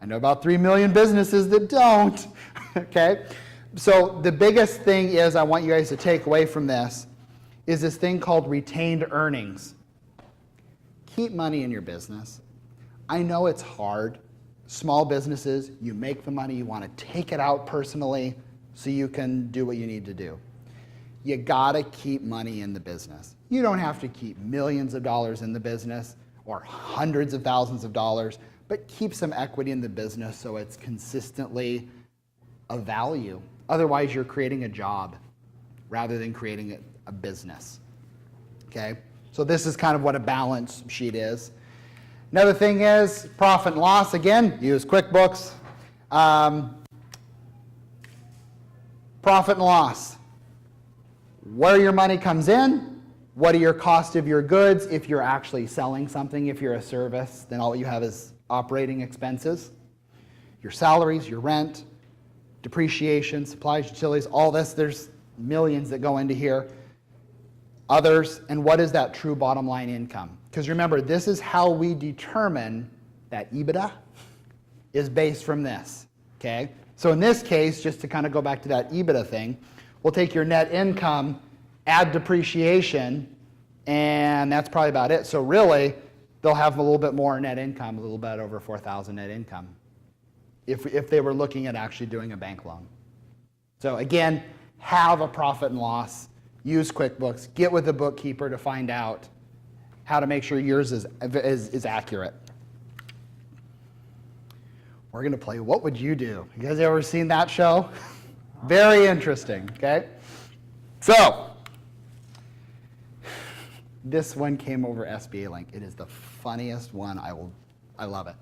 I know about 3 million businesses that don't. Okay? So the biggest thing is I want you guys to take away from this is this thing called retained earnings. Keep money in your business. I know it's hard. Small businesses, you make the money, you want to take it out personally so you can do what you need to do. You gotta keep money in the business. You don't have to keep millions of dollars in the business or hundreds of thousands of dollars, but keep some equity in the business so it's consistently of value. Otherwise, you're creating a job rather than creating a business. Okay? So this is kind of what a balance sheet is. Another thing is profit and loss. Again, use QuickBooks. Profit and loss. Where your money comes in, what are your cost of your goods if you're actually selling something. If you're a service, then all you have is operating expenses. Your salaries, your rent, depreciation, supplies, utilities, all this, there's millions that go into here. Others, and what is that true bottom line income? Because remember, this is how we determine that EBITDA is based from this, okay? So in this case, just to kind of go back to that EBITDA thing, we'll take your net income, add depreciation, and that's probably about it. So really, they'll have a little bit more net income, a little bit over 4,000 net income, if they were looking at actually doing a bank loan. So again, have a profit and loss, use QuickBooks, get with the bookkeeper to find out how to make sure yours is accurate. We're going to play What Would You Do? You guys ever seen that show? Very interesting, okay? So, this one came over SBA Link. It is the funniest one. I love it.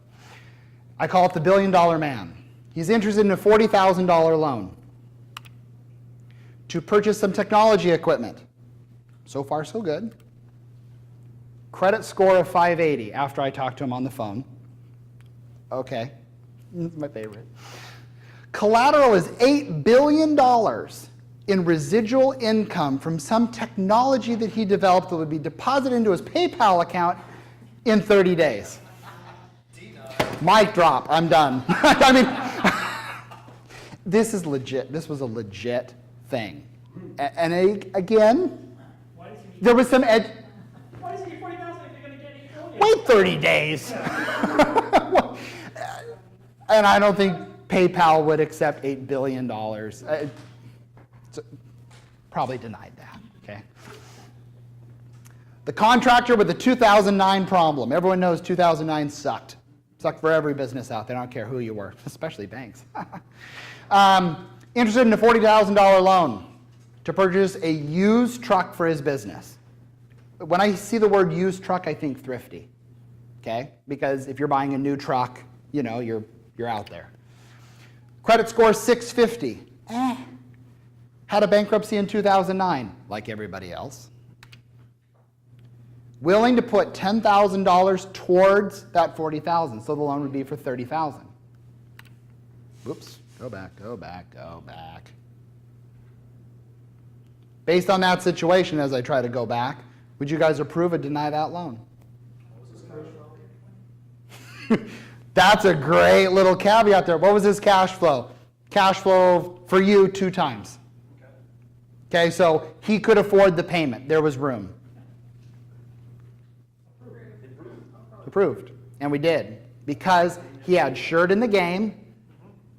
I call it the $1 Billion Man. He's interested in a $40,000 loan to purchase some technology equipment. So far, so good. Credit score of 580 after I talked to him on the phone. Okay, my favorite. Collateral is $8 billion in residual income from some technology that he developed that would be deposited into his PayPal account in 30 days. Mic drop, I'm done. I mean, this is legit. This was a legit thing. And again, there was some Why does he get 40,000 if you're going to get 8 billion? Wait 30 days. And I don't think PayPal would accept $8 billion. Probably denied that, okay? The contractor with the 2009 problem. Everyone knows 2009 sucked. Sucked for every business out there. I don't care who you were, especially banks. Interested in a $40,000 loan to purchase a used truck for his business. When I see the word used truck, I think thrifty, okay? Because if you're buying a new truck, you know, you're out there. Credit score 650. Had a bankruptcy in 2009, like everybody else. Willing to put $10,000 towards that $40,000, so the loan would be for $30,000. Whoops, go back. Based on that situation, as I try to go back, would you guys approve or deny that loan? That's a great little caveat there. What was his cash flow? Cash flow for you 2 times. Okay, so he could afford the payment. There was room. Approved. And we did. Because he had shirt in the game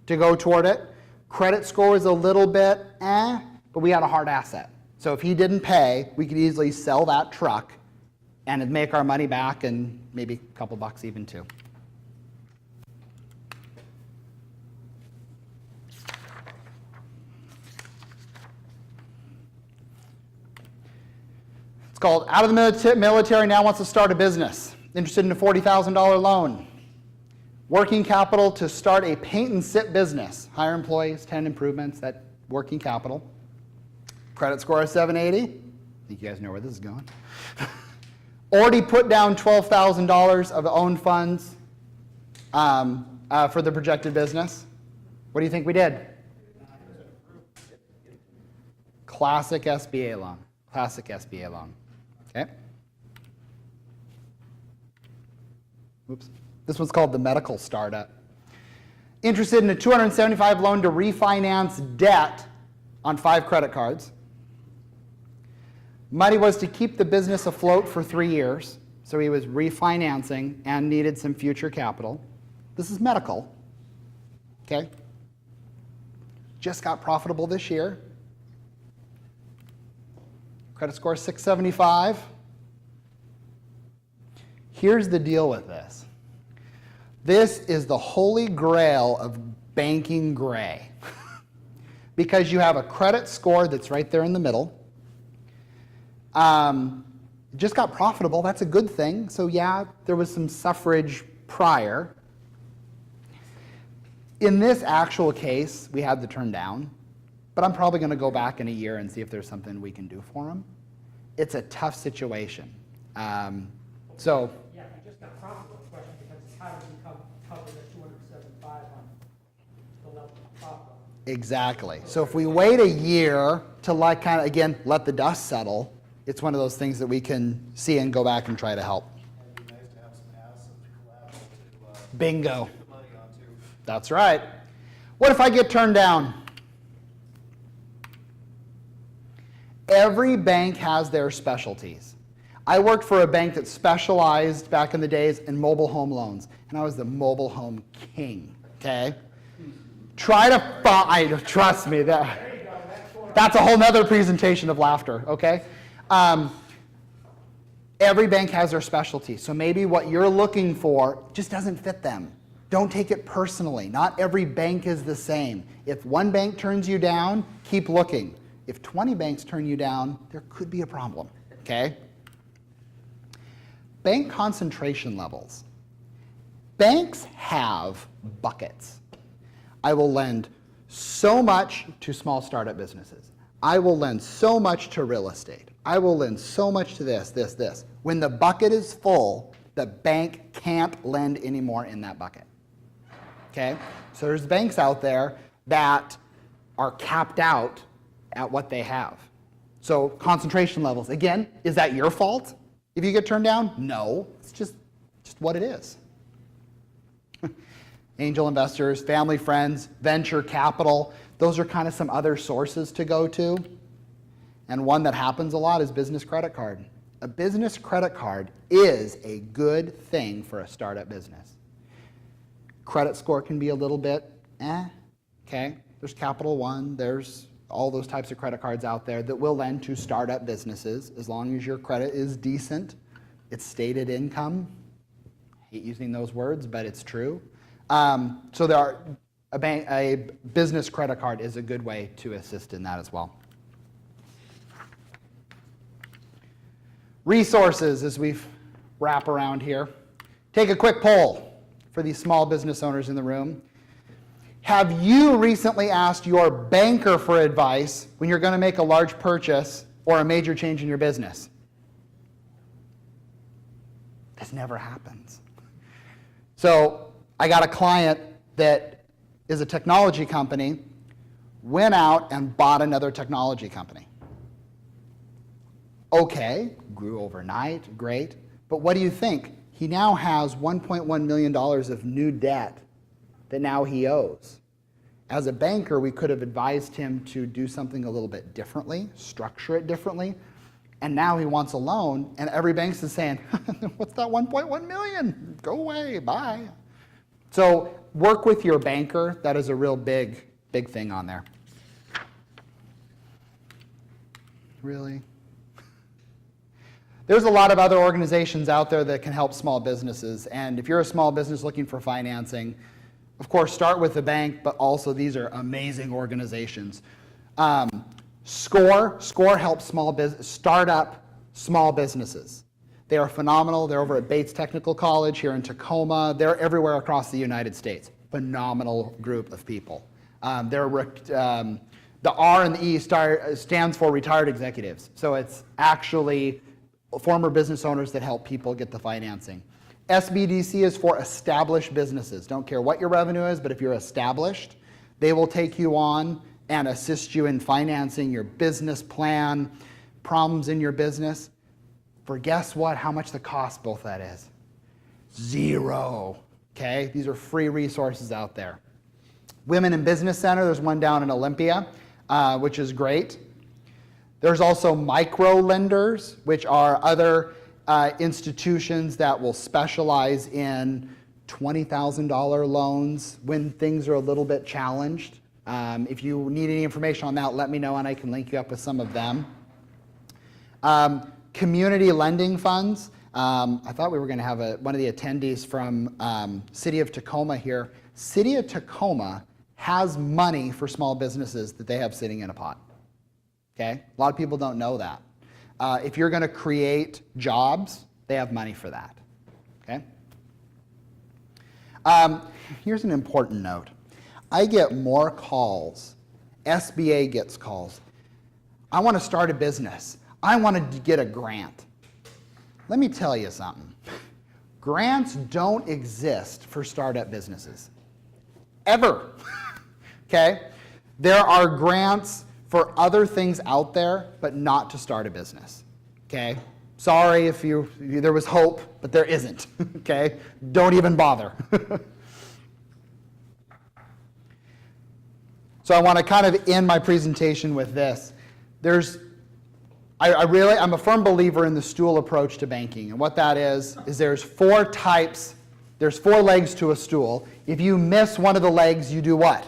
to go toward it. Credit score was a little bit but we had a hard asset. So if he didn't pay, we could easily sell that truck and it'd make our money back and maybe a couple bucks even too. It's called Out of the Military, Now Wants to Start a Business. Interested in a $40,000 loan. Working capital to start a paint and sip business. Hire employees, 10 improvements, that working capital. Credit score of 780. I think you guys know where this is going. Already put down $12,000 of owned funds for the projected business. What do you think we did? Classic SBA loan. Classic SBA loan. Okay. Oops. This one's called the medical startup. interested in a $275 loan to refinance debt on 5 credit cards. Money was to keep the business afloat for 3 years, so he was refinancing and needed some future capital. This is medical, okay? Just got profitable this year. Credit score 675. Here's the deal with this. This is the holy grail of banking gray. Because you have a credit score that's right there in the middle. Just got profitable, that's a good thing. So yeah, there was some suffrage prior. In this actual case, we had the turn down, but I'm probably going to go back in a year and see if there's something we can do for him. It's a tough situation. Yeah, he just got profitable. The question becomes how does he cover the 275 on the level of profit? Exactly. So if we wait a year to like kind of, again, let the dust settle, it's one of those things that we can see and go back and try to help. It'd be nice to have some assets collateral to Bingo. stick the money onto. That's right. What if I get turned down? Every bank has their specialties. I worked for a bank that specialized back in the days in mobile home loans, and I was the mobile home king, okay? Try to find, trust me, that's a whole nother presentation of laughter, okay? Every bank has their specialty, so maybe what you're looking for just doesn't fit them. Don't take it personally. Not every bank is the same. If one bank turns you down, keep looking. If 20 banks turn you down, there could be a problem, okay? Bank concentration levels. Banks have buckets. I will lend so much to small startup businesses. I will lend so much to real estate. I will lend so much to this, this, this. When the bucket is full, the bank can't lend anymore in that bucket. Okay? So there's banks out there that are capped out at what they have. So concentration levels. Again, is that your fault if you get turned down? No. It's just what it is. Angel investors, family, friends, venture capital, those are kind of some other sources to go to. And one that happens a lot is business credit card. A business credit card is a good thing for a startup business. Credit score can be a little bit okay? There's Capital One, there's all those types of credit cards out there that will lend to startup businesses as long as your credit is decent. It's stated income. I hate using those words, but it's true. So there are a business credit card is a good way to assist in that as well. Resources as we wrap around here. Take a quick poll for these small business owners in the room. Have you recently asked your banker for advice when you're going to make a large purchase or a major change in your business? This never happens. So I got a client that is a technology company, went out and bought another technology company. Okay, grew overnight, great. But what do you think? He now has $1.1 million of new debt that now he owes. As a banker, we could have advised him to do something a little bit differently, structure it differently, and now he wants a loan, and every bank's is saying, what's that 1.1 million? Go away, bye. So work with your banker. That is a real big thing on there. Really? There's a lot of other organizations out there that can help small businesses, and if you're a small business looking for financing, of course, start with the bank, but also these are amazing organizations. SCORE helps startup small businesses. They are phenomenal. They're over at Bates Technical College here in Tacoma. They're everywhere across the United States. Phenomenal group of people. The R and the E stands for retired executives. So it's actually former business owners that help people get the financing. SBDC is for established businesses. Don't care what your revenue is, but if you're established, they will take you on and assist you in financing your business plan, problems in your business. For guess what? How much the cost both that is? 0. Okay? These are free resources out there. Women in Business Center, there's one down in Olympia, which is great. There's also micro lenders, which are other institutions that will specialize in $20,000 loans when things are a little bit challenged. If you need any information on that, let me know and I can link you up with some of them. Community lending funds. I thought we were going to have one of the attendees from City of Tacoma here. City of Tacoma has money for small businesses that they have sitting in a pot. Okay? A lot of people don't know that. If you're going to create jobs, they have money for that. Okay? Here's an important note. I get more calls. SBA gets calls. I want to start a business. I want to get a grant. Let me tell you something. Grants don't exist for startup businesses. Ever. Okay? There are grants for other things out there, but not to start a business. Okay? Sorry if there was hope, but there isn't. Okay? Don't even bother. So I want to kind of end my presentation with this. I'm a firm believer in the stool approach to banking. And what that is there's 4 types, there's 4 legs to a stool. If you miss one of the legs, you do what?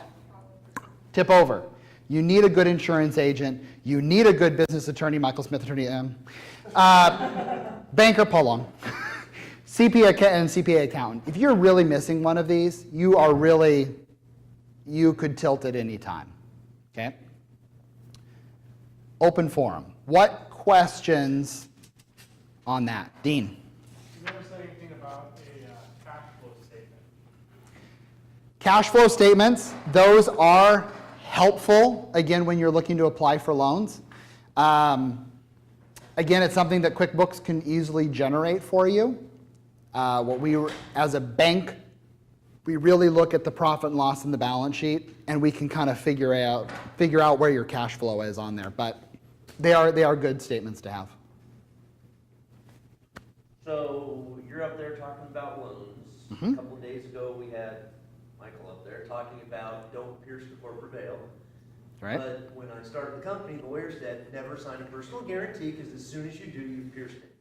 Tip over. You need a good insurance agent. You need a good business attorney, Michael Smith attorney, banker, Polong, CPA and CPA accountant. If you're really missing one of these, you could tilt at any time. Okay? Open forum. What questions on that? Dean. You never said anything about a cash flow statement. Cash flow statements, those are helpful, again, when you're looking to apply for loans. Again, it's something that QuickBooks can easily generate for you. As a bank, we really look at the profit and loss in the balance sheet, and we can kind of figure out where your cash flow is on there. But they are good statements to have. So you're up there talking about loans. A couple of days ago, we had Michael up there talking about don't pierce the corporate veil. Right. But when I started the company, the lawyer said never sign a personal guarantee because as soon as you do, you've pierced it.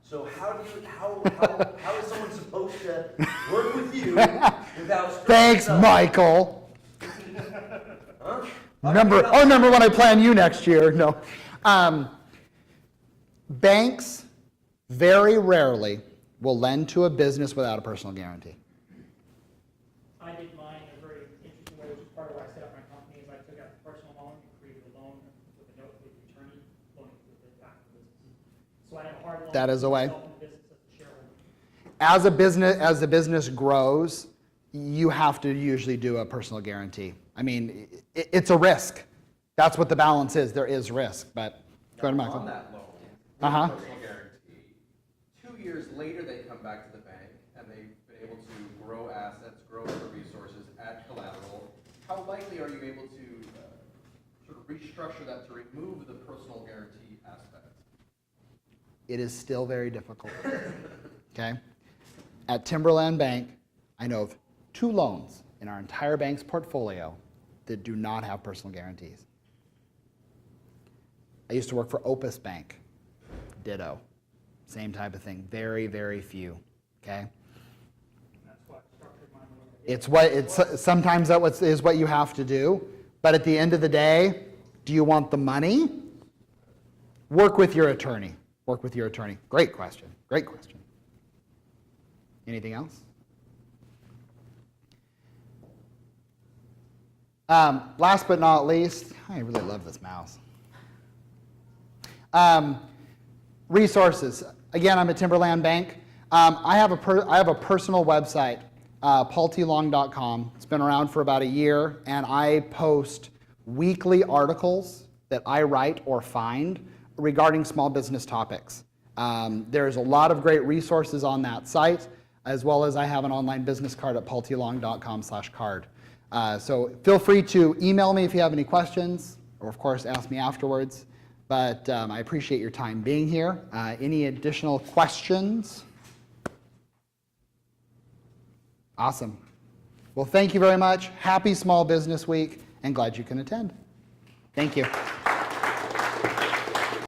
So how is someone supposed to work with you without? Thanks, Michael. Huh? Remember when I plan you next year? No. Banks very rarely will lend to a business without a personal guarantee. I did mine a very interesting way, which is part of why I set up my company, is I took out a personal loan and created a loan with a note with the attorney loaning with the back of the business. So I have a hard loan. That is a way. myself and the business as a shareholder. As the business grows, you have to usually do a personal guarantee. I mean, it's a risk. That's what the balance is. There is risk, but go ahead, Michael. On that loan, Uh-huh. personal guarantee, 2 years later they come back to the bank and they've been able to grow assets, grow other resources, add collateral. How likely are you able to sort of restructure that to remove the personal guarantee aspect? It is still very difficult. Okay? At Timberland Bank, I know of 2 loans in our entire bank's portfolio that do not have personal guarantees. I used to work for Opus Bank. Ditto. Same type of thing. Very, very few. Okay? That's what structured mine a little bit. Sometimes that is what you have to do, but at the end of the day, do you want the money? Work with your attorney. Work with your attorney. Great question. Great question. Anything else? Last but not least, I really love this mouse. Resources. Again, I'm at Timberland Bank. I have a personal website, paultlong.com. It's been around for about a year, and I post weekly articles that I write or find regarding small business topics. There's a lot of great resources on that site, as well as I have an online business card at paultlong.com/card. So feel free to email me if you have any questions, or of course ask me afterwards. But I appreciate your time being here. Any additional questions? Awesome. Well, thank you very much. Happy Small Business Week, and glad you can attend. Thank you.